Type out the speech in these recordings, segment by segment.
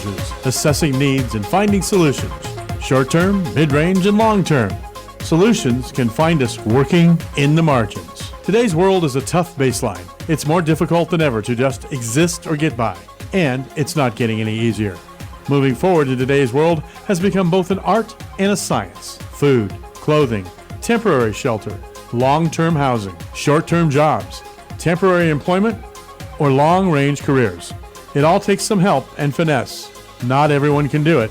challenges, assessing needs and finding solutions. Short-term, mid-range, and long-term. Solutions can find us working in the margins. Today's world is a tough baseline. It's more difficult than ever to just exist or get by. And it's not getting any easier. Moving forward in today's world has become both an art and a science. Food, clothing, temporary shelter, long-term housing, short-term jobs, temporary employment, or long-range careers. It all takes some help and finesse. Not everyone can do it.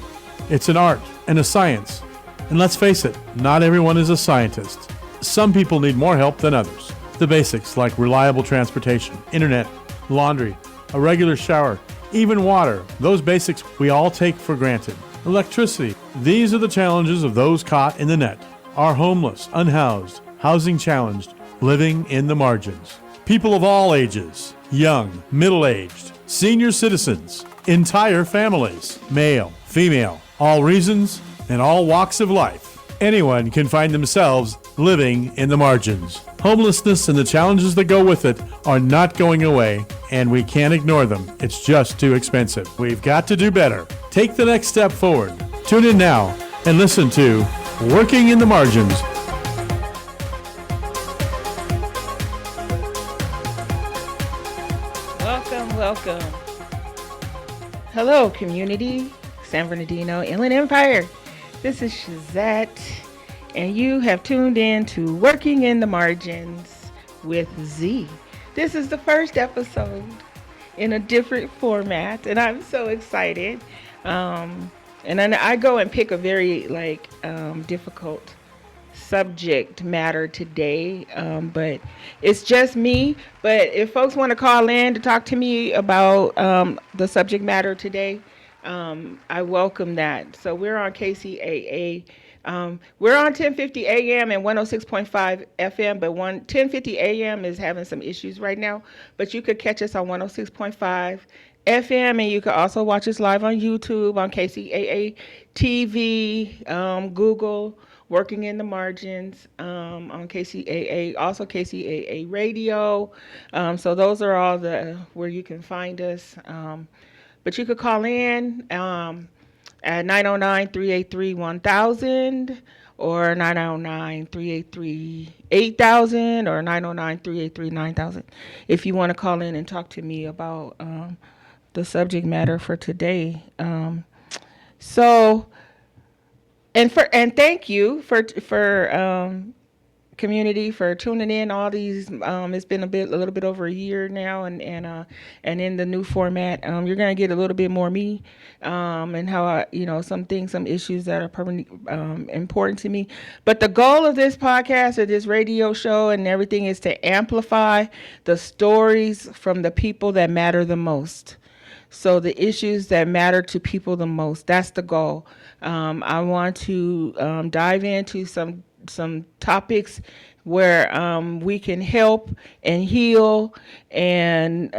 It's an art and a science. And let's face it, not everyone is a scientist. Some people need more help than others. The basics like reliable transportation, internet, laundry, a regular shower, even water, those basics we all take for granted. Electricity, these are the challenges of those caught in the net, are homeless, unhoused, housing challenged, living in the margins. People of all ages, young, middle-aged, senior citizens, entire families, male, female, all reasons and all walks of life. Anyone can find themselves living in the margins. Homelessness and the challenges that go with it are not going away, and we can't ignore them. It's just too expensive. We've got to do better. Take the next step forward. Tune in now and listen to Working in the Margins. Welcome. Hello, community, San Bernardino, Inland Empire. This is Shazette, and you have tuned in to Working in the Margins with Z. This is the first episode in a different format, and I'm so excited. And then I go and pick a very difficult subject matter today, but it's just me. But if folks want to call in to talk to me about the subject matter today, I welcome that. So we're on KCAA. We're on 1050 AM and 106.5 FM, but 1050 AM is having some issues right now. But you could catch us on 106.5 FM, and you could also watch us live on YouTube, on KCAA TV, Google, Working in the Margins, on KCAA, also KCAA Radio. So those are all where you can find us. But you could call in at 909-383-1000 or 909-383-8000 or 909-383-9000 if you want to call in and talk to me about the subject matter for today. And thank you for community for tuning in all these. It's been a little bit over a year now, and in the new format, you're gonna get a little bit more me, and how I, some issues that are important to me. But the goal of this podcast or this radio show and everything is to amplify the stories from the people that matter the most. So the issues that matter to people the most, that's the goal. I want to dive into some topics where we can help and heal and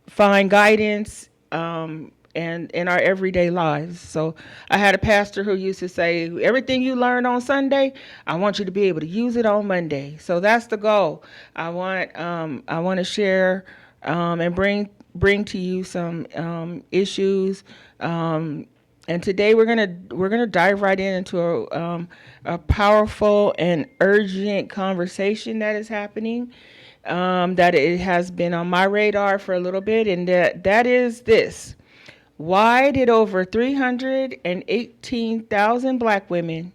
find guidance and in our everyday lives. So I had a pastor who used to say, everything you learn on Sunday, I want you to be able to use it on Monday. So that's the goal. I want to share and bring to you some issues. And today we're gonna dive right into a powerful and urgent conversation that is happening. That it has been on my radar for a little bit, and that is this: why did over 318,000 Black women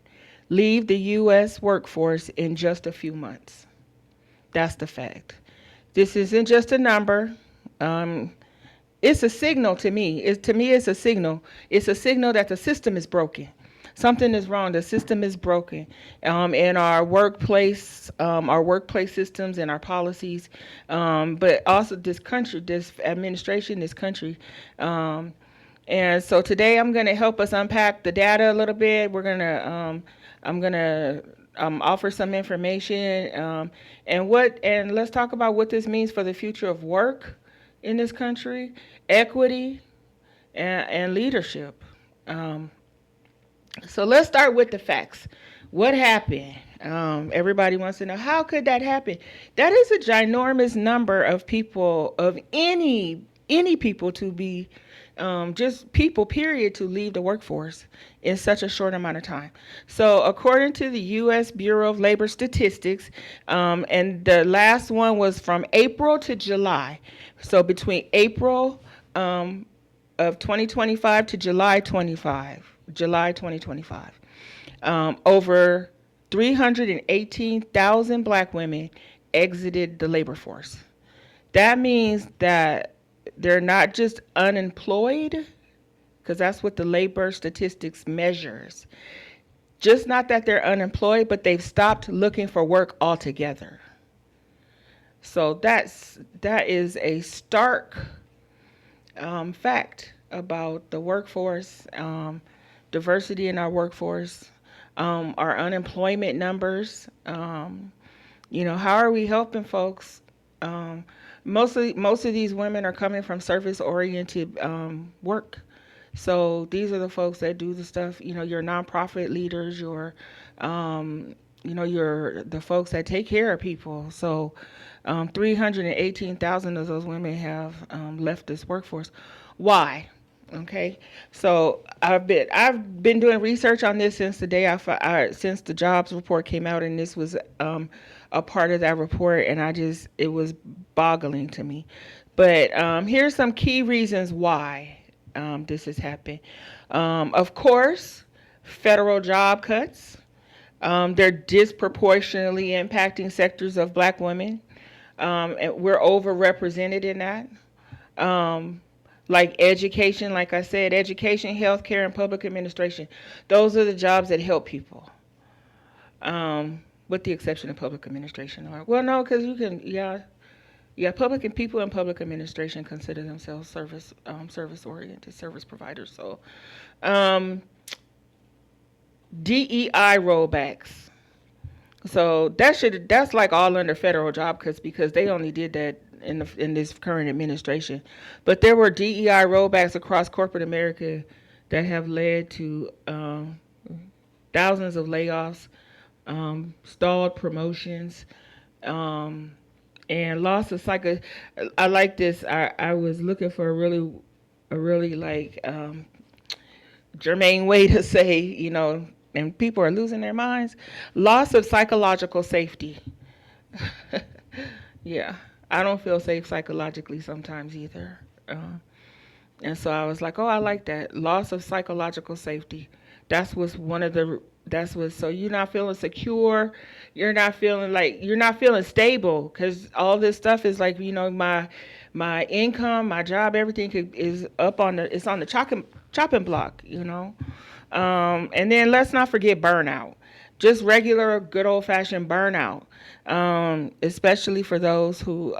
leave the U.S. workforce in just a few months? That's the fact. This isn't just a number. It's a signal to me. It's a signal. It's a signal that the system is broken. Something is wrong. The system is broken in our workplace systems and our policies, but also this country, this administration, this country. And so today I'm going to help us unpack the data a little bit. I'm going to offer some information and let's talk about what this means for the future of work in this country, equity, and leadership. So let's start with the facts. What happened? Everybody wants to know, how could that happen? That is a ginormous number of people, of any people to be just people, period, to leave the workforce in such a short amount of time. So, according to the U.S. Bureau of Labor Statistics, and the last one was from April to July. So, between April of 2025 to July 2025, over 318,000 black women exited the labor force. That means that they're not just unemployed, because that's what the labor statistics measures. Just not that they're unemployed, but they've stopped looking for work altogether. So that is a stark fact about the workforce, diversity in our workforce, our unemployment numbers. How are we helping folks? Most of these women are coming from service-oriented work. So these are the folks that do the stuff. Your nonprofit leaders, your the folks that take care of people. So 318,000 of those women have left this workforce. Why? Okay, so I've been doing research on this since the day since the jobs report came out, and this was a part of that report, and it was boggling to me. But here's some key reasons why this has happened. Of course, federal job cuts. They're disproportionately impacting sectors of black women, and we're overrepresented in that. Like education, like I said, education, healthcare, and public administration. Those are the jobs that help people, with the exception of public administration. Well, no, because public and people in public administration consider themselves service-oriented service providers. So, DEI rollbacks. So that's like all under federal job cuts, because they only did that in this current administration. But there were DEI rollbacks across corporate America that have led to thousands of layoffs, stalled promotions, and loss of psycho. I like this. I was looking for a really like germane way to say, and people are losing their minds. Loss of psychological safety. Yeah, I don't feel safe psychologically sometimes either. And so I was like, oh, I like that. Loss of psychological safety. So you're not feeling secure. You're not feeling stable, because all this stuff is like, my income, my job, everything is it's on the chopping block, And then let's not forget burnout. Just regular, good old-fashioned burnout, especially for those who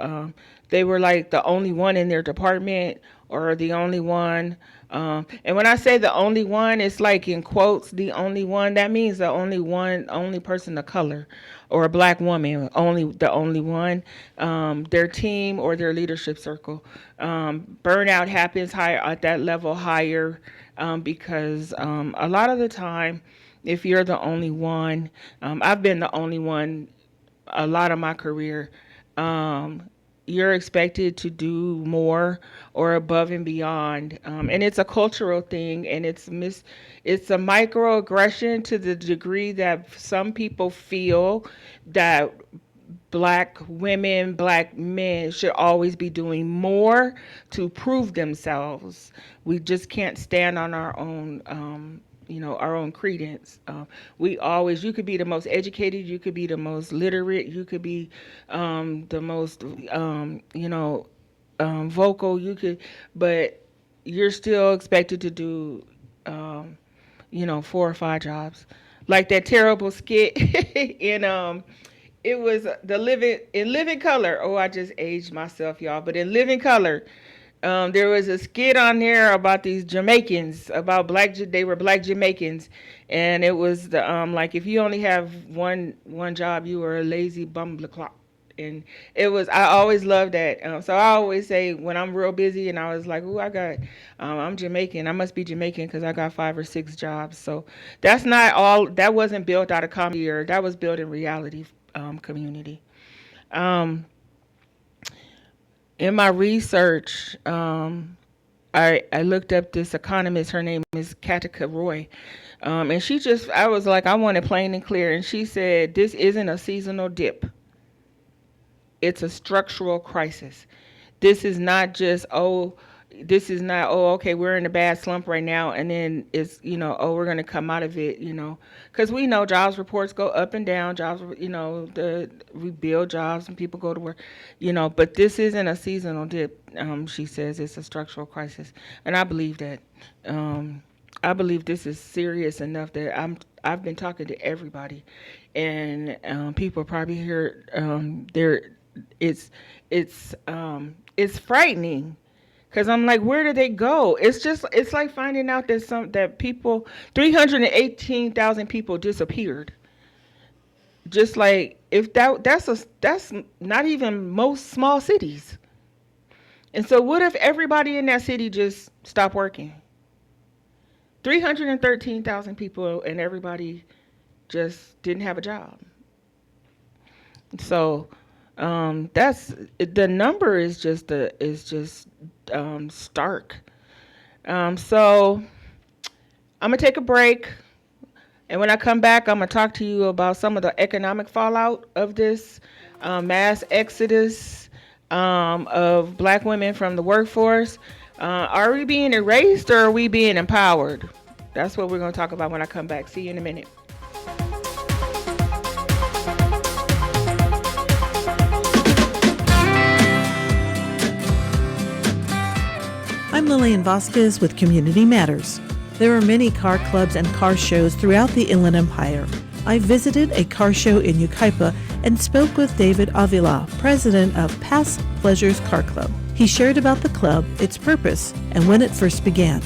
they were like the only one in their department, or the only one. And when I say the only one, it's like in quotes, the only one. That means the only person of color, or a black woman, the only one, their team or their leadership circle. Burnout happens higher at that level, higher, because a lot of the time, if you're the only one, I've been the only one a lot of my career. You're expected to do more or above and beyond, and it's a cultural thing, and it's a microaggression to the degree that some people feel that black women, black men should always be doing more to prove themselves. We just can't stand on our own. Our own credence. You could be the most educated, you could be the most literate, you could be the most, vocal, but you're still expected to do, 4 or 5 jobs. Like that terrible skit it was in Living Color. Oh, I just aged myself, y'all. But in Living Color, there was a skit on there about these Jamaicans, about they were black Jamaicans, and it was like, if you only have one job, you were a lazy bumbleclot. And I always loved that. So I always say, when I'm real busy and I was like, I'm Jamaican. I must be Jamaican because I got 5 or 6 jobs. So that wasn't built out of comedy, or that was built in reality, community. In my research, I looked up this economist. Her name is Katika Roy. And I was like, I want it plain and clear. And she said, this isn't a seasonal dip. It's a structural crisis. This is not just, okay, we're in a bad slump right now. And then we're going to come out of it, because we know jobs reports go up and down. We build jobs and people go to work, but this isn't a seasonal dip. She says it's a structural crisis. And I believe that. I believe this is serious enough that I've been talking to everybody, and people probably hear it's frightening, because I'm like, where did they go? It's like finding out that 318,000 people disappeared. Just like, if that's not even most small cities. And so what if everybody in that city just stopped working? 313,000 people and everybody just didn't have a job. So that's the number is just stark. So I'm gonna take a break, and when I come back, I'm gonna talk to you about some of the economic fallout of this mass exodus of Black women from the workforce. Are we being erased, or are we being empowered? That's what we're going to talk about when I come back. See you in a minute. I'm Lillian Vasquez with Community Matters. There are many car clubs and car shows throughout the Inland Empire. I visited a car show in Yucaipa and spoke with David Avila, president of Past Pleasures Car Club. He shared about the club, its purpose, and when it first began.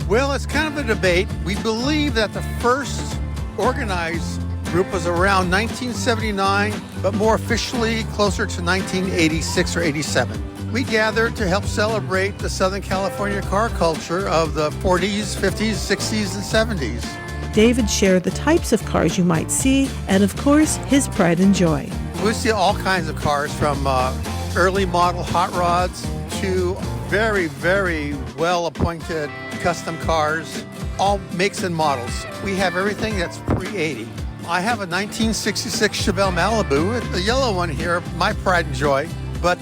Well, it's kind of a debate. We believe that the first organized group was around 1979, but more officially closer to 1986 or 87. We gathered to help celebrate the Southern California car culture of the 40s, 50s, 60s, and 70s. David shared the types of cars you might see, and of course, his pride and joy. We see all kinds of cars, from early model hot rods to very, very well-appointed custom cars, all makes and models. We have everything that's pre-80. I have a 1966 Chevelle Malibu, the yellow one here, my pride and joy. But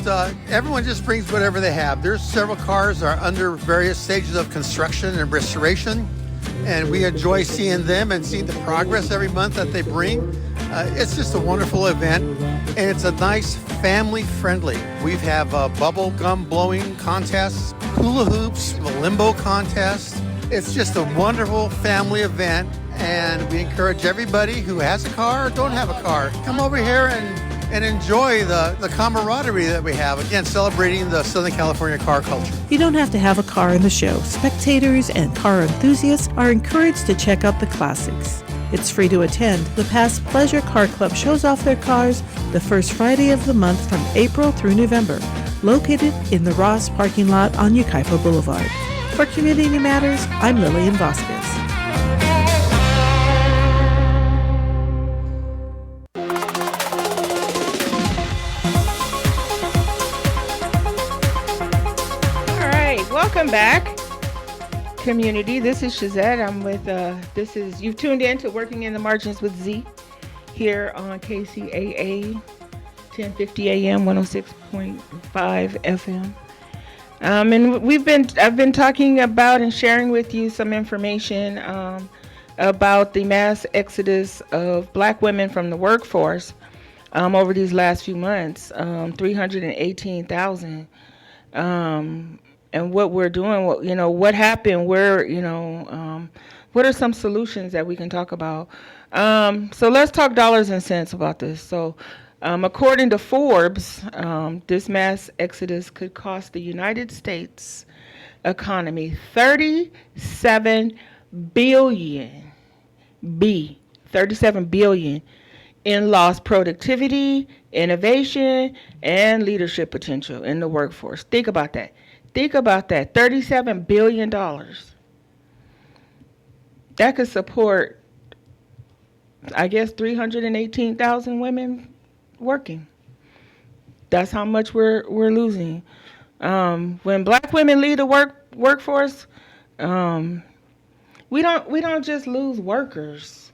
everyone just brings whatever they have. There's several cars that are under various stages of construction and restoration, and we enjoy seeing them and seeing the progress every month that they bring. It's just a wonderful event, and it's a nice family-friendly. We have bubble gum blowing contests, hula hoops, a limbo contest. It's just a wonderful family event, and we encourage everybody who has a car or don't have a car, come over here and enjoy the camaraderie that we have, again, celebrating the Southern California car culture. You don't have to have a car in the show. Spectators and car enthusiasts are encouraged to check out the classics. It's free to attend. The Past Pleasure Car Club shows off their cars the first Friday of the month from April through November, located in the Ross parking lot on Yucaipa Boulevard. For Community Matters, I'm Lillian Vasquez. Welcome back, community. This is Shazette. I'm with, you've tuned in to Working in the Margins with Z here on KCAA 1050 AM, 106.5 FM. And I've been talking about and sharing with you some information about the mass exodus of Black women from the workforce over these last few months, 318,000. And what we're doing, what happened, what are some solutions that we can talk about? So let's talk dollars and cents about this. So according to Forbes, this mass exodus could cost the United States economy $37 billion in lost productivity, innovation, and leadership potential in the workforce. Think about that. $37 billion. That could support, I guess, 318,000 women working. That's how much we're losing. When Black women leave the workforce, we don't just lose workers.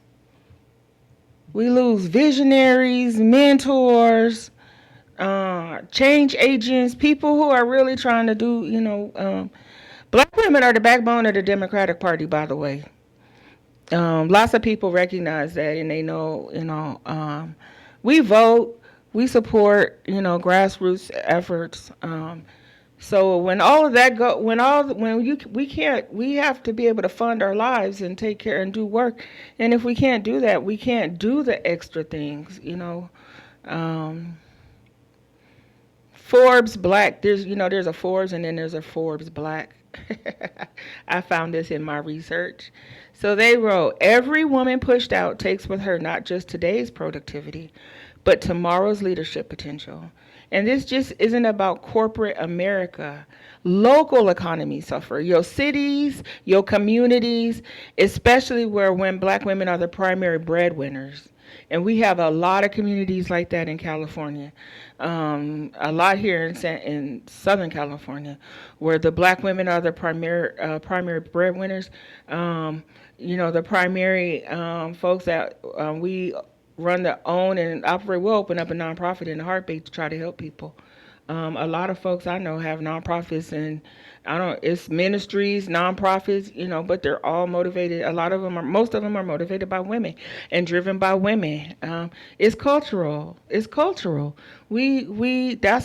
We lose visionaries, mentors, change agents, people who are really trying to do, black women are the backbone of the Democratic Party, by the way. Lots of people recognize that, and they know, we vote, we support, grassroots efforts. So when all of that we have to be able to fund our lives and take care and do work. And if we can't do that, we can't do the extra things, Forbes Black, there's a Forbes and then there's a Forbes Black. I found this in my research. So they wrote, every woman pushed out takes with her not just today's productivity, but tomorrow's leadership potential. And this just isn't about corporate America. Local economies suffer. Your cities, your communities, especially when black women are the primary breadwinners. And we have a lot of communities like that in California. A lot here in Southern California, where the black women are the primary breadwinners. The primary folks that we run the own and operate. We'll open up a nonprofit in a heartbeat to try to help people. A lot of folks I know have nonprofits, and it's ministries, nonprofits, but they're all motivated. Most of them are motivated by women and driven by women. It's cultural. That's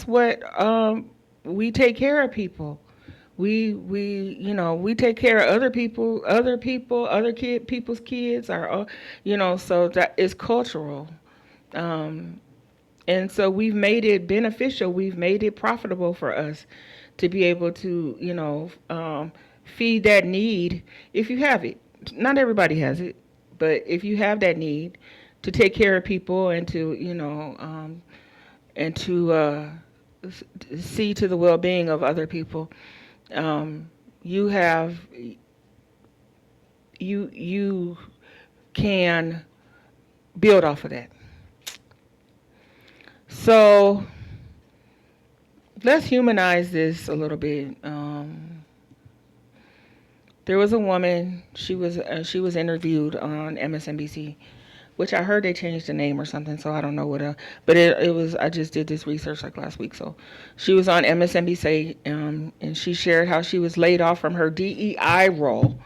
what, we take care of people. We take care of other people's kids, so that is cultural. And so we've made it beneficial. We've made it profitable for us to be able to, feed that need if you have it. Not everybody has it, but if you have that need to take care of people and to, see to the well-being of other people, you can build off of that. So let's humanize this a little bit. There was a woman. She was interviewed on MSNBC, which I heard they changed the name or something. So I don't know what. But it was. I just did this research like last week. So she was on MSNBC, and she shared how she was laid off from her DEI role.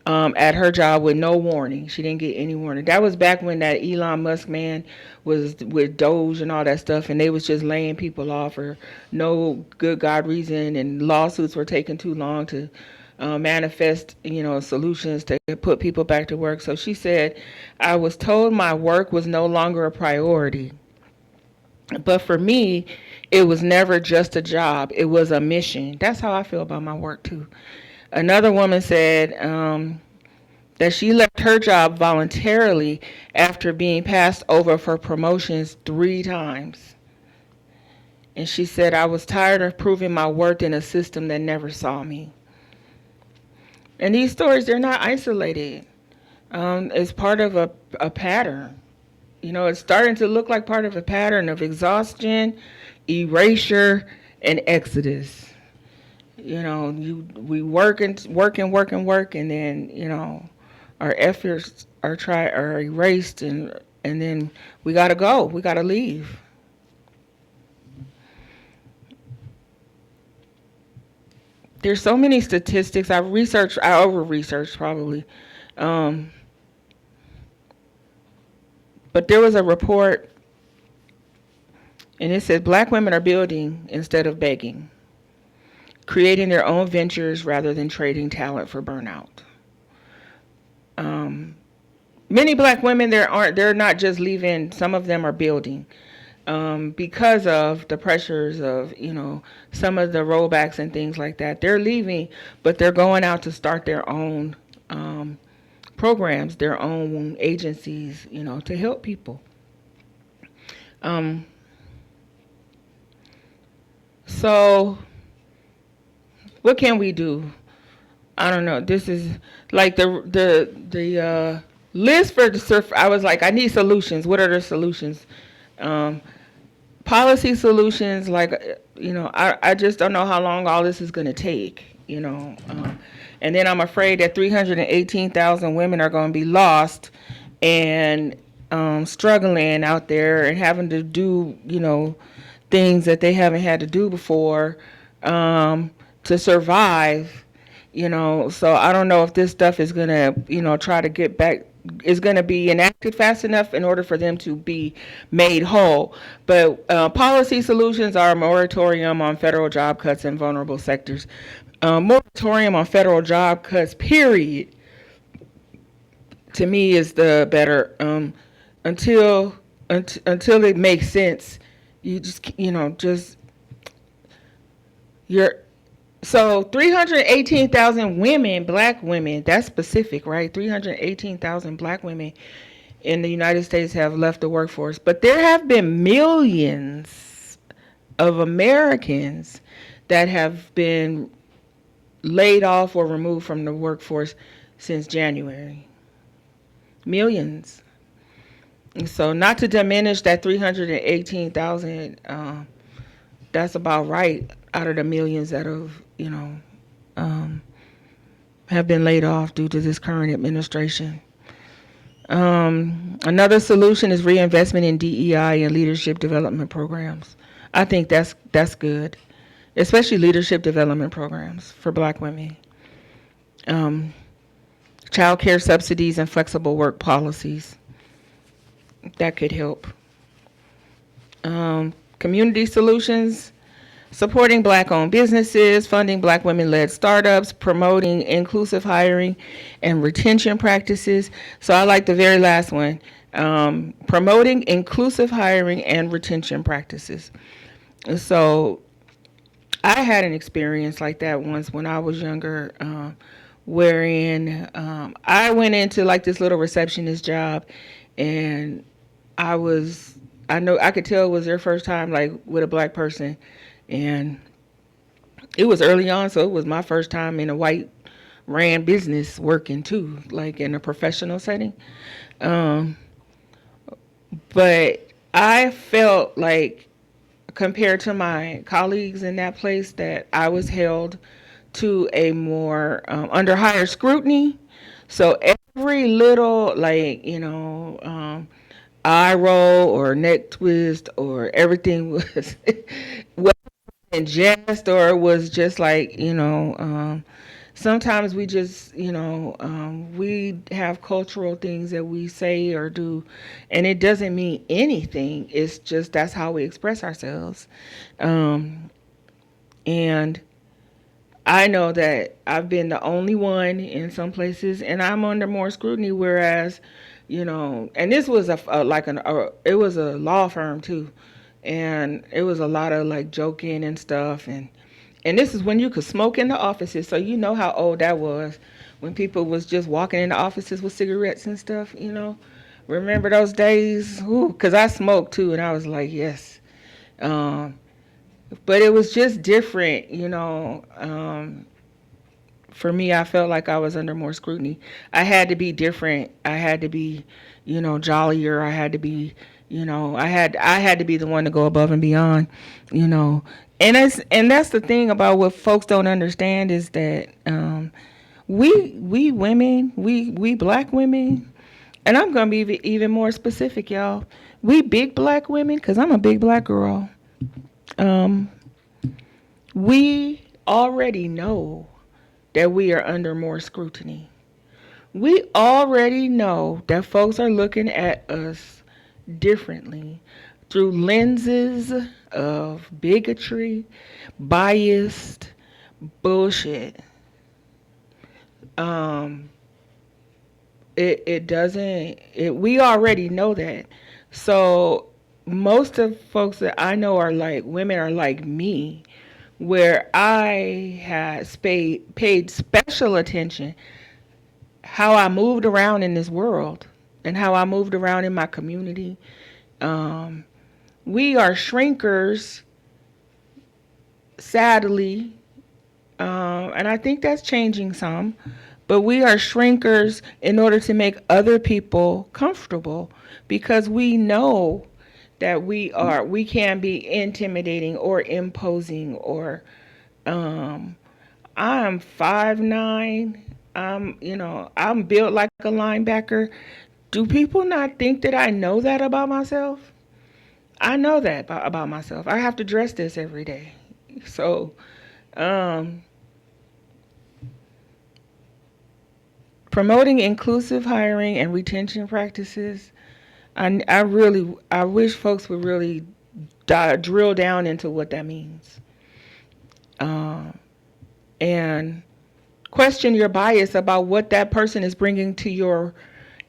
At her job with no warning. She didn't get any warning. That was back when that Elon Musk man was with Doge and all that stuff, and they was just laying people off for no good God reason, and lawsuits were taking too long to manifest, solutions to put people back to work. So she said, I was told my work was no longer a priority. But for me, it was never just a job. It was a mission. That's how I feel about my work, too. Another woman said that she left her job voluntarily after being passed over for promotions 3 times. And she said, I was tired of proving my worth in a system that never saw me. And these stories, they're not isolated. It's part of a pattern. It's starting to look like part of a pattern of exhaustion, erasure, and exodus. We work, and then, our efforts are erased, and then we gotta go. We gotta leave. There's so many statistics. I over-researched probably. But there was a report, and it said black women are building instead of begging, creating their own ventures rather than trading talent for burnout. Many black women, they're not just leaving. Some of them are building because of the pressures of, some of the rollbacks and things like that. They're leaving, but they're going out to start their own programs, their own agencies, to help people. So what can we do? I don't know. This is like the list for the surf. I was like, I need solutions. What are the solutions? Policy solutions. Like, I just don't know how long all this is going to take. And then I'm afraid that 318,000 women are going to be lost and struggling out there and having to do, things that they haven't had to do before to survive. So I don't know if this stuff is going to, try to get back, is going to be enacted fast enough in order for them to be made whole. But policy solutions are a moratorium on federal job cuts in vulnerable sectors. Moratorium on federal job cuts, period, to me is the better. Until it makes sense, you just you're. So 318,000 women, black women, that's specific, right? 318,000 black women in the United States have left the workforce. But there have been millions of Americans that have been laid off or removed from the workforce since January. Millions. And so not to diminish that 318,000, that's about right out of the millions that have been laid off due to this current administration. Another solution is reinvestment in DEI and leadership development programs. I think that's good, especially leadership development programs for black women. Child care subsidies and flexible work policies. That could help. Community solutions, supporting black-owned businesses, funding black women-led startups, promoting inclusive hiring and retention practices. So I like the very last one, promoting inclusive hiring and retention practices. So I had an experience like that once when I was younger, wherein I went into like this little receptionist job, and I could tell it was their first time like with a black person, and it was early on, so it was my first time in a white ran business working too, like in a professional setting. But I felt like, compared to my colleagues in that place, that I was held to a more under higher scrutiny. So every little eye roll or neck twist or everything was in jest, or it was just like, sometimes we just, we have cultural things that we say or do, and it doesn't mean anything. It's just that's how we express ourselves. And I know that I've been the only one in some places, and I'm under more scrutiny, whereas, and this was it was a law firm too. And it was a lot of like joking and stuff. And this is when you could smoke in the offices. So you know how old that was, when people was just walking in the offices with cigarettes and stuff, Remember those days? Ooh, 'cause I smoked too, and I was like, yes. But it was just different, for me. I felt like I was under more scrutiny. I had to be different. I had to be, jollier. I had to be, I had to be the one to go above and beyond, And that's the thing about what folks don't understand, is that we women, we black women, and I'm gonna be even more specific, y'all. We big black women, because I'm a big black girl. We already know that we are under more scrutiny. We already know that folks are looking at us differently through lenses of bigotry, biased bullshit. We already know that. So most of folks that I know are like, women are like me, where I had paid special attention how I moved around in this world and how I moved around in my community. We are shrinkers, sadly, and I think that's changing some, but we are shrinkers in order to make other people comfortable, because we know that we can be intimidating or imposing or I am 5'9". I'm built like a linebacker. Do people not think that I know that about myself? I know that about myself. I have to dress this every day. So, um, promoting inclusive hiring and retention practices. I wish folks would really drill down into what that means. And question your bias about what that person is bringing to your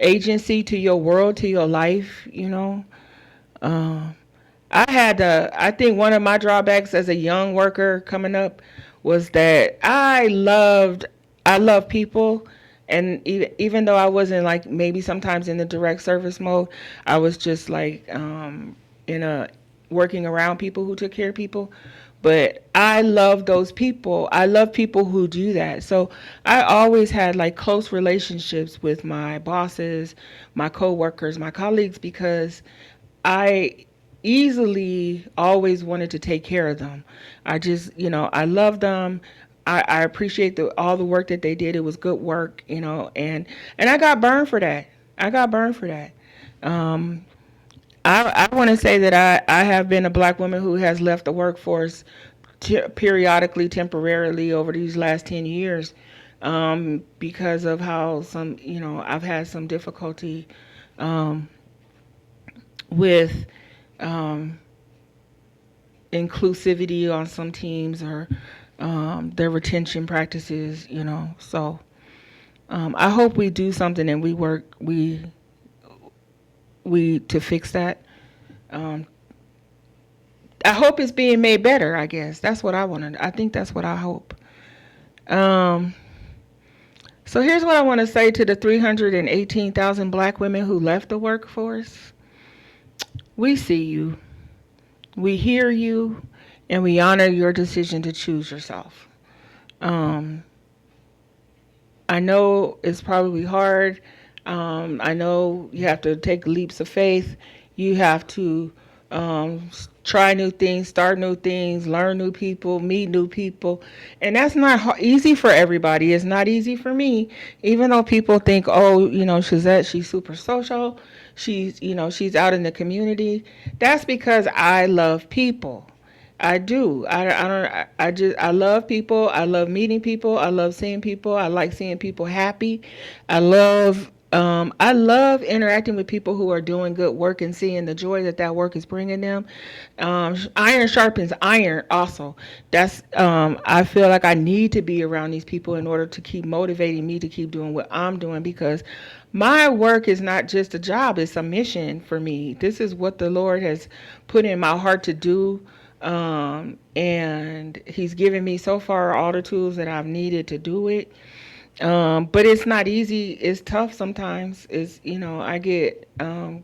agency, to your world, to your life, I think one of my drawbacks as a young worker coming up was that I love people. And even though I wasn't like maybe sometimes in the direct service mode, I was just like in a working around people who took care of people. But I love those people. I love people who do that. So I always had like close relationships with my bosses, my coworkers, my colleagues, because I easily always wanted to take care of them. I just, I love them. I appreciate all the work that they did. It was good work, and I got burned for that. I got burned for that. Um, I want to say that I have been a black woman who has left the workforce periodically, temporarily over these last 10 years because of how I've had some difficulty um, with um, inclusivity on some teams or their retention practices, So I hope we do something and we to fix that. Um, I hope it's being made better. I guess that's what I want to. I think that's what I hope. Um, so here's what I want to say to the 318,000 black women who left the workforce. We see you. We hear you, and we honor your decision to choose yourself. Um, I know it's probably hard. I know you have to take leaps of faith. You have to try new things, start new things, learn new people, meet new people. And that's not easy for everybody. It's not easy for me. Even though people think, oh, Shazette, she's super social. She's out in the community. That's because I love people. I do. I love people. I love meeting people. I love seeing people. I like seeing people happy. I love interacting with people who are doing good work and seeing the joy that work is bringing them. Iron sharpens iron also. I feel like I need to be around these people in order to keep motivating me to keep doing what I'm doing, because my work is not just a job, it's a mission for me. This is what the Lord has put in my heart to do. And he's given me so far all the tools that I've needed to do it. But it's not easy. It's tough sometimes. I get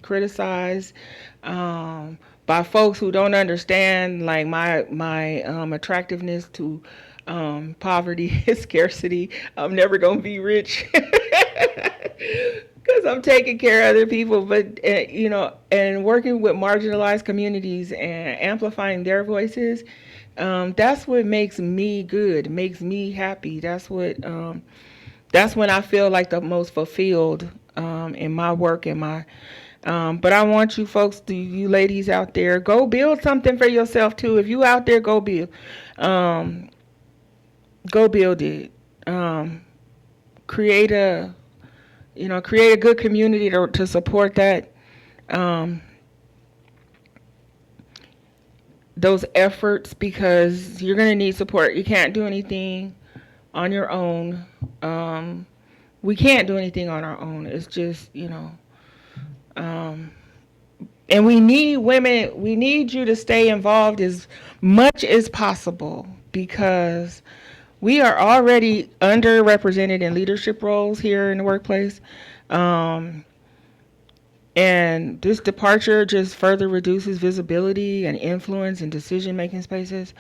criticized by folks who don't understand like my attractiveness to poverty, scarcity. I'm never gonna be rich because I'm taking care of other people. But and working with marginalized communities and amplifying their voices, that's what makes me good, makes me happy. That's when I feel like the most fulfilled in my work and my. But I want you folks, you ladies out there, go build something for yourself too. If you out there, go build it. Create a good community to support that. Those efforts, because you're gonna need support. You can't do anything on your own. We can't do anything on our own. It's just, and we need women, we need you to stay involved as much as possible, because we are already underrepresented in leadership roles here in the workplace. And this departure just further reduces visibility and influence in decision-making spaces.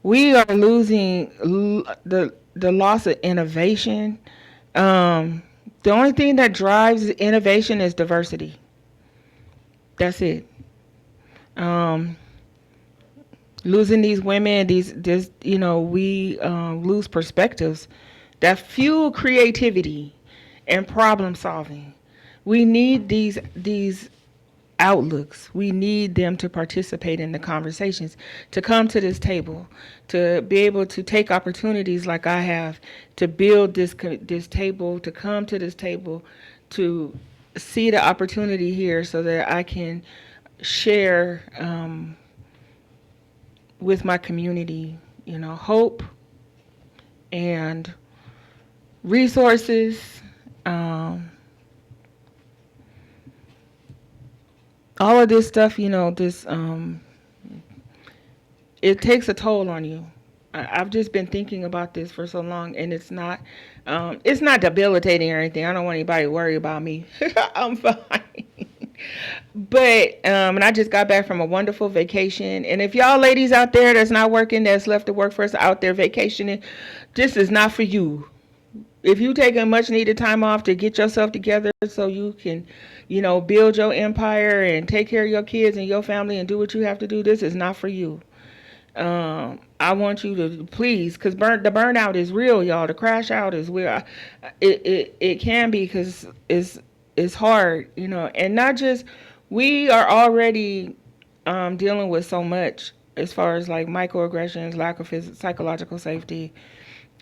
We are losing the loss of innovation. The only thing that drives innovation is diversity. That's it. losing these women, we lose perspectives that fuel creativity and problem solving. We need these outlooks. We need them to participate in the conversations, to come to this table, to be able to take opportunities like I have to build this table, to come to this table, to see the opportunity here so that I can share with my community, hope and resources. All of this stuff, it takes a toll on you. I've just been thinking about this for so long, and it's not debilitating or anything. I don't want anybody to worry about me. I'm fine. But, and I just got back from a wonderful vacation. And if y'all ladies out there that's not working, that's left to work for us out there vacationing, this is not for you. If you take a much needed time off to get yourself together so you can, build your empire and take care of your kids and your family and do what you have to do, this is not for you. I want you to please, because the burnout is real, y'all. The crash out is real. It can be, because it's hard, and not just, we are already dealing with so much as far as like microaggressions, lack of psychological safety,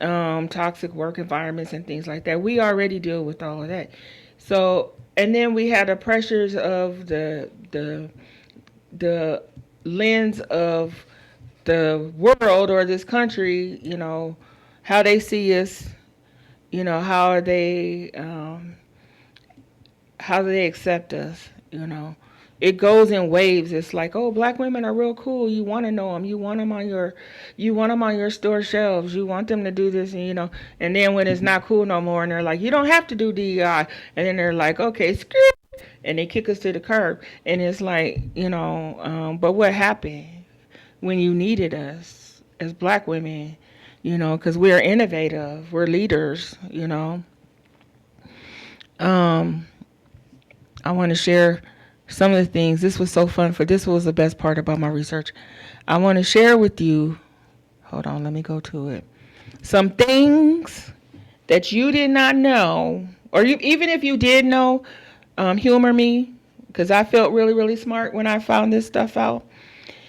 toxic work environments and things like that. We already deal with all of that. So, and then we had the pressures of the lens of the world or this country, how they see us, how they accept us, It goes in waves. It's like, oh, black women are real cool. You want to know them. You want them on your store shelves. You want them to do this, and and then when it's not cool no more, and they're like, you don't have to do DEI, and then they're like, okay, screw, and they kick us to the curb, and it's like, but what happened when you needed us as black women? Because we're innovative, we're leaders. I want to share some of the things. This was so fun. This was the best part about my research. I want to share with you, hold on, let me go to it. Some things that you did not know, or even if you did know, humor me, because I felt really, really smart when I found this stuff out.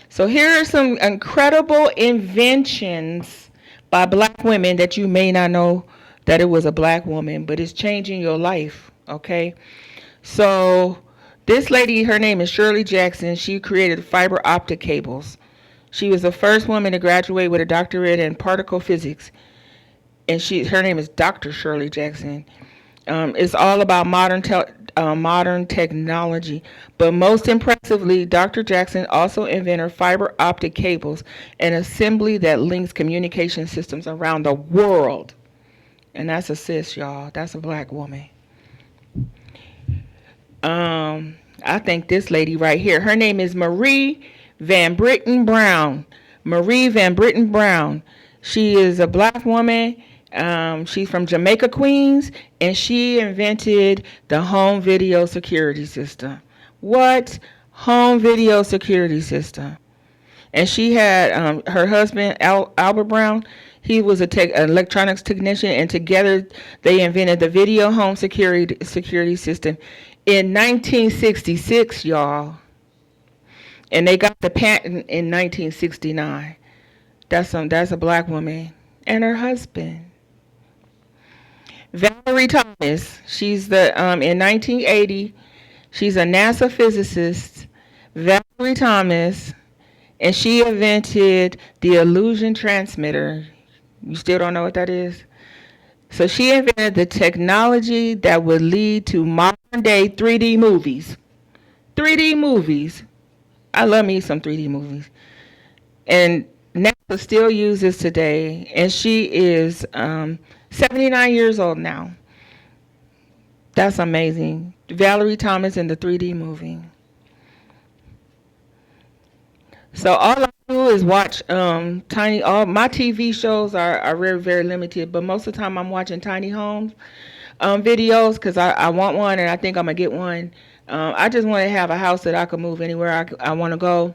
So here are some incredible inventions by black women that you may not know that it was a black woman, but it's changing your life, okay? So this lady, her name is Shirley Jackson. She created fiber optic cables. She was the first woman to graduate with a doctorate in particle physics. And her name is Dr. Shirley Jackson. It's all about modern technology. But most impressively, Dr. Jackson also invented fiber optic cables, an assembly that links communication systems around the world. And that's a sis, y'all. That's a black woman. I think this lady right here, her name is Marie Van Britten Brown. Marie Van Britten Brown. She is a black woman. She's from Jamaica, Queens, and she invented the home video security system. What? Home video security system. And she had her husband, Albert Brown. He was an electronics technician, and together they invented the video home security system in 1966, y'all. And they got the patent in 1969. That's a black woman and her husband. Valerie Thomas, she's in 1980, she's a NASA physicist. Valerie Thomas, and she invented the illusion transmitter. You still don't know what that is? So she invented the technology that would lead to modern day 3D movies. 3D movies. I love me some 3D movies. And NASA still uses today. And she is 79 years old now. That's amazing. Valerie Thomas in the 3D movie. So all I do is watch tiny. All my TV shows are very, very limited, but most of the time I'm watching tiny homes videos because I want one and I think I'm gonna get one. I just want to have a house that I can move anywhere I want to go.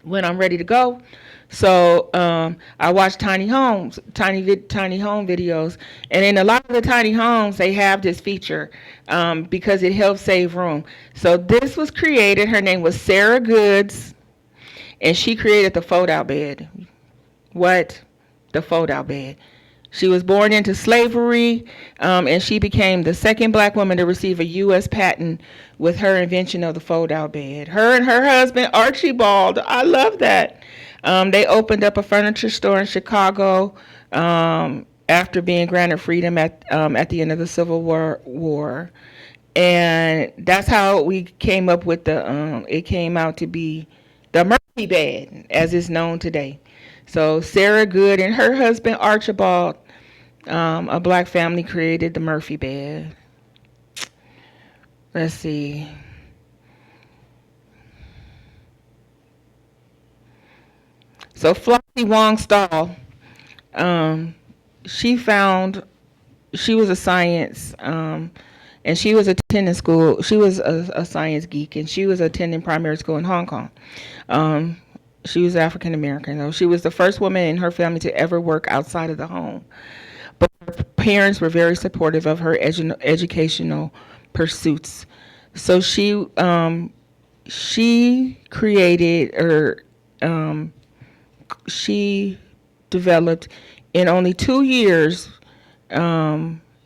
when I'm ready to go. So I watch tiny home videos, and in a lot of the tiny homes they have this feature because it helps save room. So this was created. Her name was Sarah Goods, and she created the fold-out bed. What? The fold-out bed. She was born into slavery, and she became the second black woman to receive a U.S. patent with her invention of the fold-out bed. Her and her husband, Archibald, I love that. They opened up a furniture store in Chicago after being granted freedom at the end of the Civil War. And that's how we came up with it came out to be the Murphy bed, as it's known today. So Sarah Good and her husband, Archibald, a black family, created the Murphy bed. Let's see. So Flossie Wong Stahl, she was a science, and she was attending school. She was a science geek, and she was attending primary school in Hong Kong. She was African American, though. She was the first woman in her family to ever work outside of the home. But her parents were very supportive of her educational pursuits. So she created, or she developed, in only 2 years,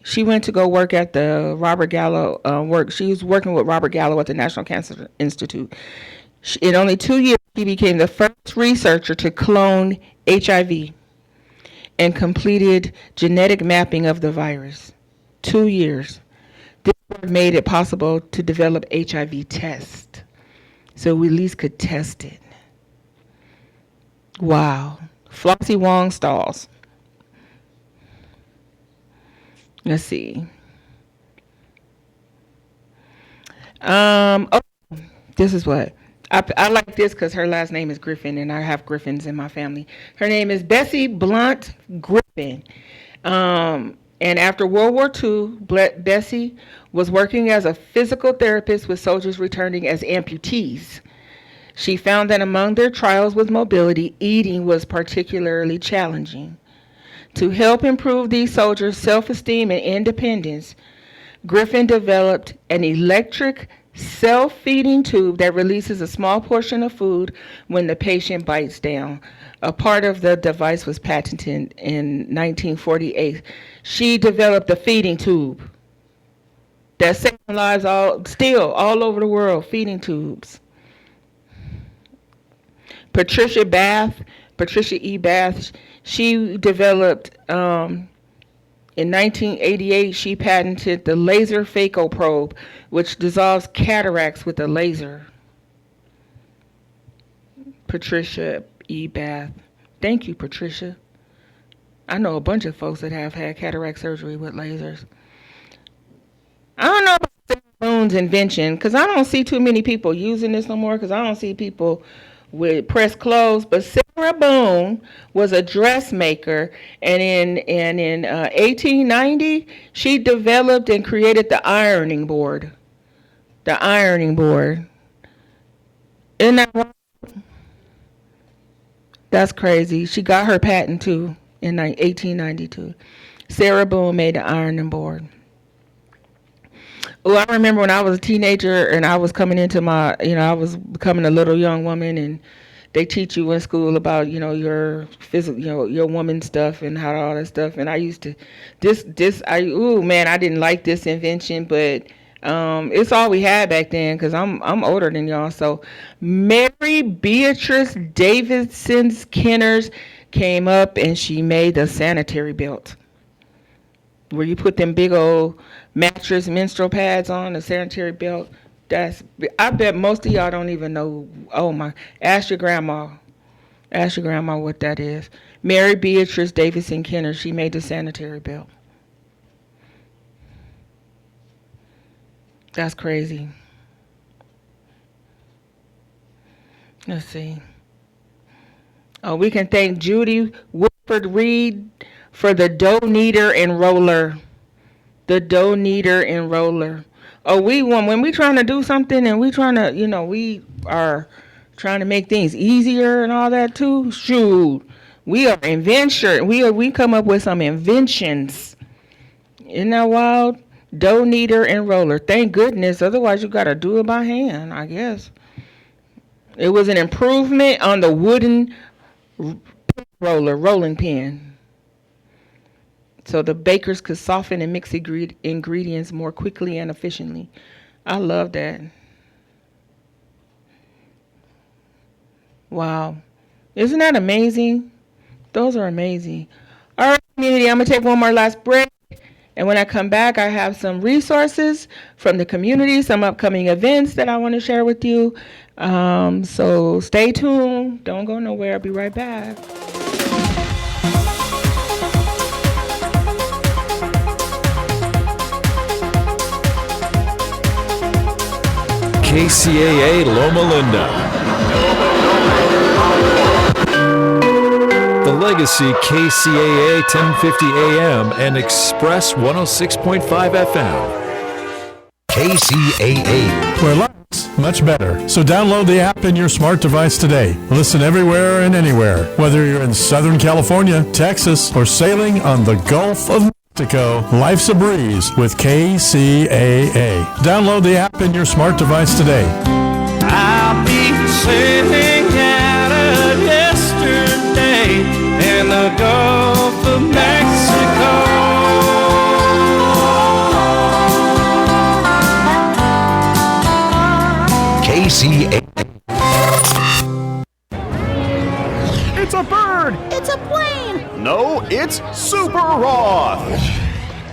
she went to go work at the Robert Gallo She was working with Robert Gallo at the National Cancer Institute. In only 2 years, she became the first researcher to clone HIV and completed genetic mapping of the virus. 2 years. This work made it possible to develop HIV test, so we at least could test it. Wow. Flossie Wong Stalls. Let's see. This is what I like this because her last name is Griffin, and I have Griffins in my family. Her name is Bessie Blunt Griffin. And after World War II, Bessie was working as a physical therapist with soldiers returning as amputees. She found that among their trials with mobility, eating was particularly challenging. To help improve these soldiers' self-esteem and independence, Griffin developed an electric self-feeding tube that releases a small portion of food when the patient bites down. A part of the device was patented in 1948. She developed the feeding tube that's saving lives all over the world, feeding tubes. Patricia E. Bath, she developed, in 1988, she patented the laser phaco probe, which dissolves cataracts with a laser. Patricia E. Bath. Thank you, Patricia. I know a bunch of folks that have had cataract surgery with lasers. I don't know about Sarah Boone's invention, because I don't see too many people using this no more, because I don't see people with pressed clothes. But Sarah Boone was a dressmaker, and in 1890 she developed and created the ironing board. The ironing board. Isn't that right? That's crazy. She got her patent too in 1892. Sarah Boone made the ironing board. Oh, I remember when I was a teenager and I was coming into I was becoming a little young woman, and they teach you in school about, your physical, your woman stuff and how all that stuff. And I used to, I didn't like this invention, but it's all we had back then, because I'm older than y'all. So Mary Beatrice Davidson Kenners came up and she made the sanitary belt, where you put them big old mattress menstrual pads on, the sanitary belt. I bet most of y'all don't even know. Ask your grandma what that is. Mary Beatrice Davidson Kenners, she made the sanitary belt. That's crazy. Let's see. Oh, we can thank Judy Wilford Reed for the dough kneader and roller. The dough kneader and roller. Oh, when we trying to do something and we trying to, we are trying to make things easier and all that too. Shoot, we are invention. We come up with some inventions. Isn't that wild? Dough kneader and roller. Thank goodness. Otherwise, you gotta do it by hand, I guess. It was an improvement on the wooden rolling pin, so the bakers could soften and mix ingredients more quickly and efficiently. I love that. Wow. Isn't that amazing? Those are amazing. All right, community, I'm going to take one more last break. And when I come back, I have some resources from the community, some upcoming events that I want to share with you. So stay tuned. Don't go nowhere. I'll be right back. KCAA Loma Linda. The Legacy KCAA 1050 AM and Express 106.5 FM. KCAA. Where life's much better. So download the app in your smart device today. Listen everywhere and anywhere. Whether you're in Southern California, Texas, or sailing on the Gulf of Mexico, life's a breeze with KCAA. Download the app in your smart device today. I'll be sailing out of yesterday in the Gulf of Mexico. KCAA. It's a bird! It's a plane! No, it's Super Roth!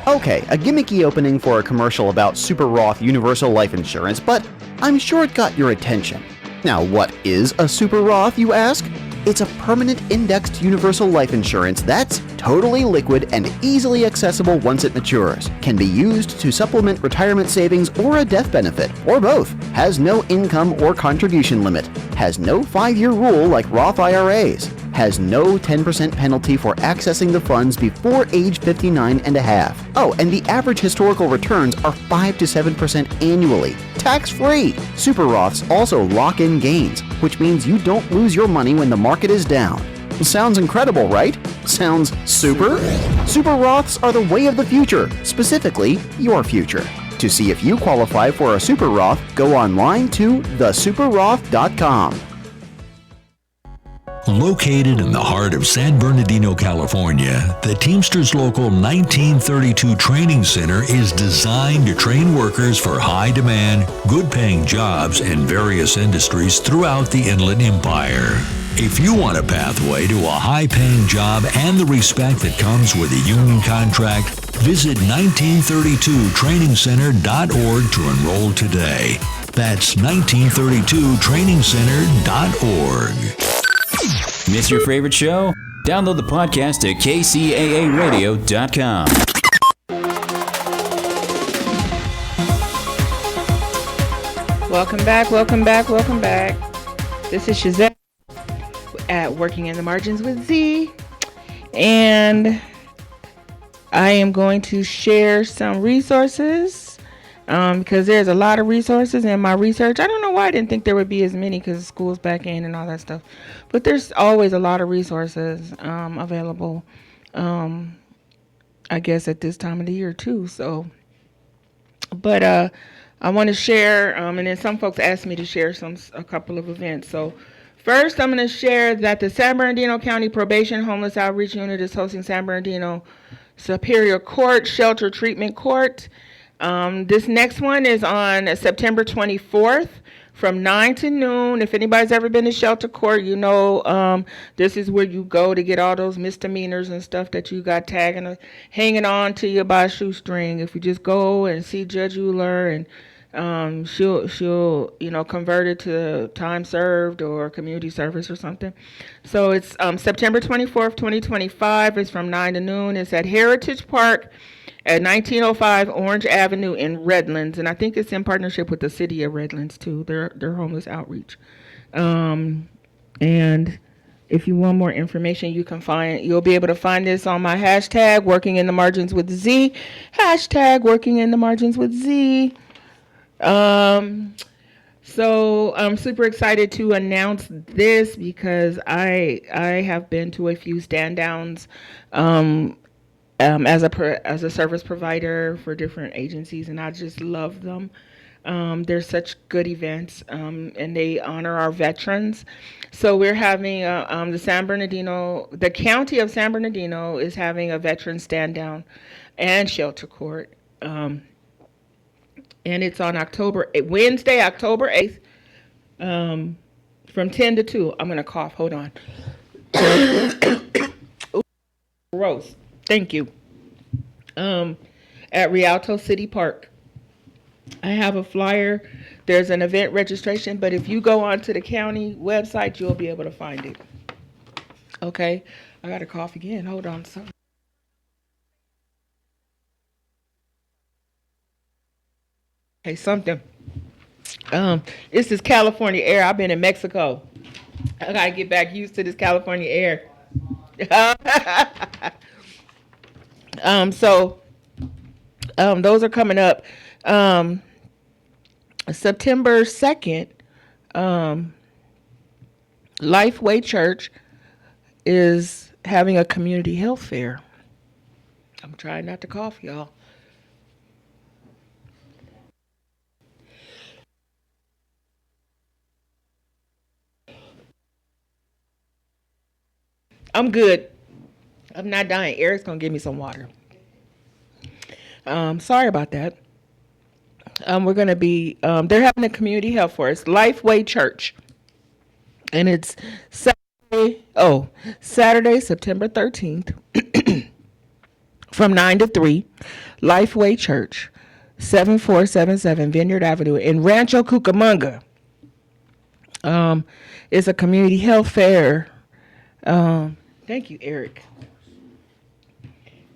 Okay, a gimmicky opening for a commercial about Super Roth Universal Life Insurance, but I'm sure it got your attention. Now, what is a Super Roth, you ask? It's a permanent indexed universal life insurance that's totally liquid and easily accessible once it matures. Can be used to supplement retirement savings or a death benefit, or both. Has no income or contribution limit. Has no 5-year rule like Roth IRAs. Has no 10% penalty for accessing the funds before age 59 and a half. Oh, and the average historical returns are 5 to 7% annually, tax-free. Super Roths also lock in gains, which means you don't lose your money when the market is down. Sounds incredible, right? Sounds super? Super Roths are the way of the future, specifically your future. To see if you qualify for a Super Roth, go online to thesuperroth.com. Located in the heart of San Bernardino, California, the Teamsters Local 1932 Training Center is designed to train workers for high-demand, good-paying jobs in various industries throughout the Inland Empire. If you want a pathway to a high-paying job and the respect that comes with a union contract, visit 1932trainingcenter.org to enroll today. That's 1932trainingcenter.org. Miss your favorite show? Download the podcast at kcaaradio.com. Welcome back, welcome back, welcome back. This is Shazette at Working in the Margins with Z. And I am going to share some resources because there's a lot of resources in my research. I don't know why I didn't think there would be as many because school's back in and all that stuff. But there's always a lot of resources available, I guess, at this time of the year too. So, but I want to share, and then some folks asked me to share a couple of events. So first, I'm going to share that the San Bernardino County Probation Homeless Outreach Unit is hosting San Bernardino Superior Court Shelter Treatment Court. This next one is on September 24th from 9 to noon. If anybody's ever been to shelter court, you know this is where you go to get all those misdemeanors and stuff that you got hanging on to you by a shoestring. If you just go and see Judge Euler, and she'll convert it to time served or community service or something. So it's September 24th, 2025. It's from 9 to noon. It's at Heritage Park at 1905 Orange Avenue in Redlands, and I think it's in partnership with the city of Redlands too. Their homeless outreach. And if you want more information, you'll be able to find this on my hashtag Working in the Margins with Z. Hashtag Working in the Margins with Z. So I'm super excited to announce this because I have been to a few stand downs as a service provider for different agencies, and I just love them. They're such good events, and they honor our veterans. So we're having the county of San Bernardino is having a veteran stand down and shelter court. And it's on Wednesday, October 8th, from 10 to 2. I'm going to cough. Hold on. Gross. Thank you. At Rialto City Park. I have a flyer. There's an event registration, but if you go onto the county website, you'll be able to find it. Okay. I got to cough again. Hold on. Sorry. Okay, something. This is California air. I've been in Mexico. I gotta get back used to this California air. Those are coming up. September 2nd, Lifeway Church is having a community health fair. I'm trying not to cough, y'all. I'm good. I'm not dying. Eric's gonna give me some water. Sorry about that. We're gonna be. They're having a community health for us, Lifeway Church, and it's Saturday, September 13th, from 9 to 3. Lifeway Church, 7477 Vineyard Avenue in Rancho Cucamonga. It's a community health fair. Thank you, Eric.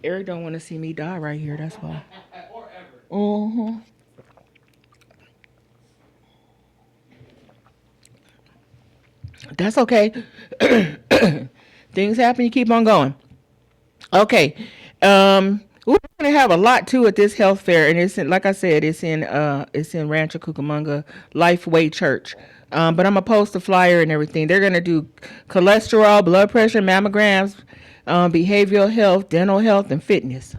Eric don't want to see me die right here. That's why. Uh-huh. That's okay. Things happen. You keep on going. Okay. We're gonna have a lot too at this health fair, and like I said, it's in Rancho Cucamonga Lifeway Church. But I'm gonna post a flyer and everything. They're gonna do cholesterol, blood pressure, mammograms, behavioral health, dental health, and fitness.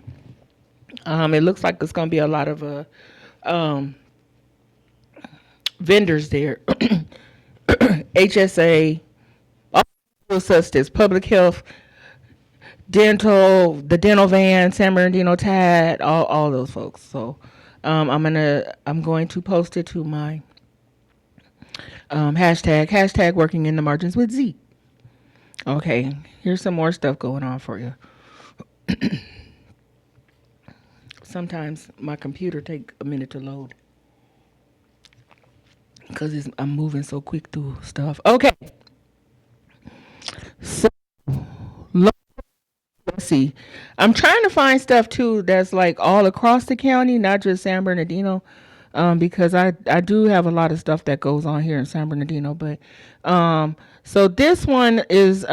It looks like it's gonna be a lot of vendors there. HSA, all such as public health, dental, the dental van, San Bernardino TAD, all those folks. So I'm going to post it to my hashtag working in the margins with Z. Okay, here's some more stuff going on for you. Sometimes my computer take a minute to load because I'm moving so quick through stuff. Okay, so let's see. I'm trying to find stuff too that's like all across the county, not just San Bernardino. Because I do have a lot of stuff that goes on here in San Bernardino, but so this one is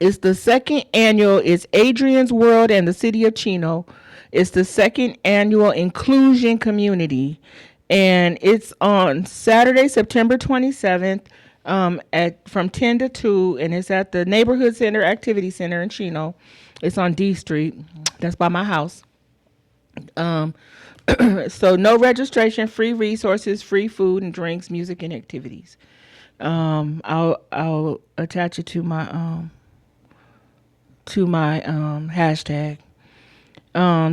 it's the second annual. It's Adrian's World and the City of Chino. It's the second annual inclusion community, and it's on Saturday, September 27th, from 10 to 2, and it's at the Neighborhood Center Activity Center in Chino. It's on D Street. That's by my house. So no registration, free resources, free food and drinks, music and activities. I'll attach it to my hashtag.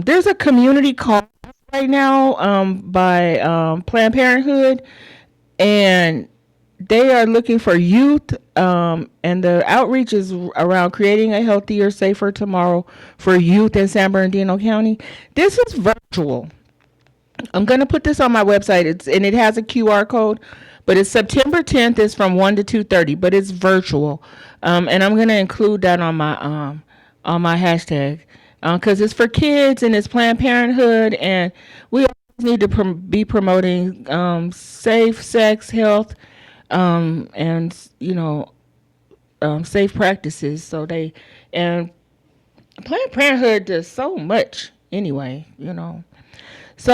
There's a community call right now by Planned Parenthood, and they are looking for youth, and the outreach is around creating a healthier, safer tomorrow for youth in San Bernardino County. This is virtual. I'm going to put this on my website. It has a QR code, but it's September 10th. It's from 1 to 2:30, but it's virtual. And I'm going to include that on my hashtag, because it's for kids and it's Planned Parenthood, and we always need to be promoting safe sex, health, and safe practices. And Planned Parenthood does so much anyway, So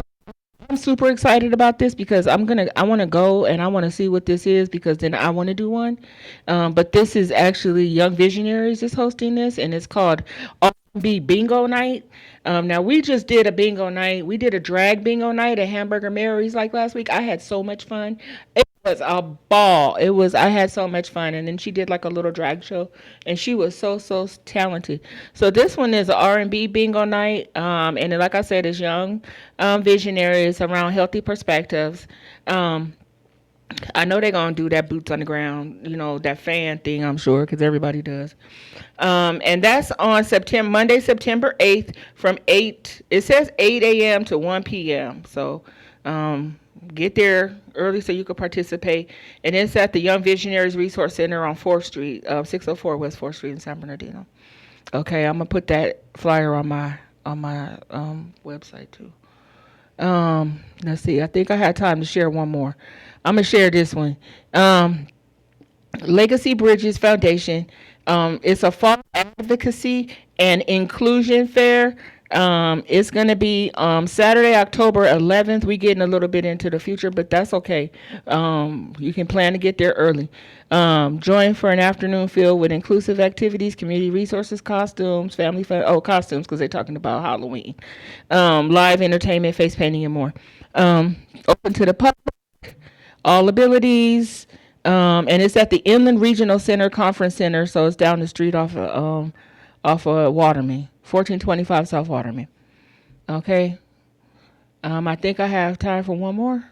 I'm super excited about this because I want to go and I want to see what this is because then I want to do one. But this is actually Young Visionaries is hosting this, and it's called R&B Bingo Night. Now we just did a bingo night. We did a drag bingo night at Hamburger Mary's like last week. I had so much fun. It was a ball. I had so much fun. And then she did like a little drag show, and she was so talented. So this one is a R&B bingo night. And then, like I said, it's Young Visionaries around healthy perspectives. I know they're going to do that boots on the ground, that fan thing, I'm sure, because everybody does. And that's on Monday, September 8th it says 8 a.m. to 1 p.m. So get there early so you can participate. And it's at the Young Visionaries Resource Center on 4th Street, 604 West 4th Street in San Bernardino. Okay, I'm going to put that flyer on my website too. Let's see. I think I had time to share one more. I'm going to share this one. Legacy Bridges Foundation. It's a fall advocacy and inclusion fair. It's going to be Saturday, October 11th. We're getting a little bit into the future, but that's okay. You can plan to get there early. Join for an afternoon filled with inclusive activities, community resources, costumes, family fun. Oh, costumes, because they're talking about Halloween. Live entertainment, face painting, and more. Open to the public. All abilities, and it's at the Inland Regional Center Conference Center, so it's down the street off of Waterman, 1425 South Waterman. Okay, I think I have time for one more,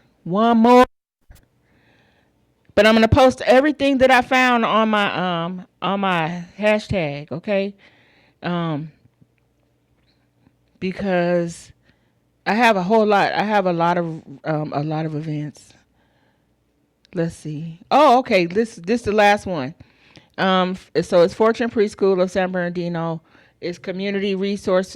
but I'm gonna post everything that I found on my hashtag, okay, because I have a lot of events. Let's see. Oh, okay. This is the last one. So it's Fortune Preschool of San Bernardino. It's a community resource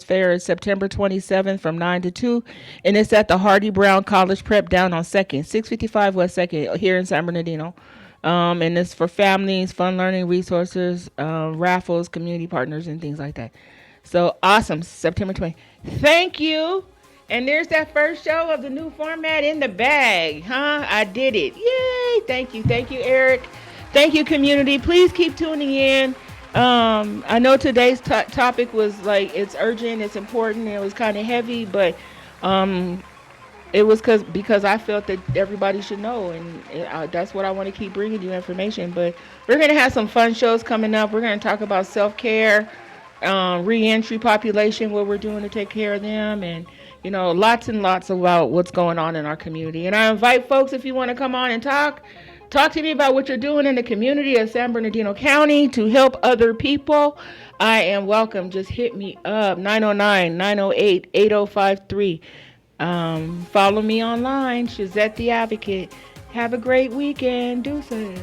fair. It's September 27th from 9 to 2. And it's at the Hardy Brown College Prep down on 2nd, 655 West 2nd here in San Bernardino. And it's for families, fun learning resources, raffles, community partners, and things like that. So awesome. September 20th. Thank you. And there's that first show of the new format in the bag, huh? I did it. Yay. Thank you, Eric. Thank you, community. Please keep tuning in. I know today's topic was like, it's urgent, it's important, it was kind of heavy, but it was because I felt that everybody should know, and that's what I want to keep bringing you information. But we're going to have some fun shows coming up. We're going to talk about self-care, reentry population, what we're doing to take care of them, and lots and lots about what's going on in our community. And I invite folks, if you want to come on and talk to me about what you're doing in the community of San Bernardino County to help other people. I am welcome. Just hit me up, 909-908-8053. Follow me online, Shazette the Advocate. Have a great weekend. Deuces.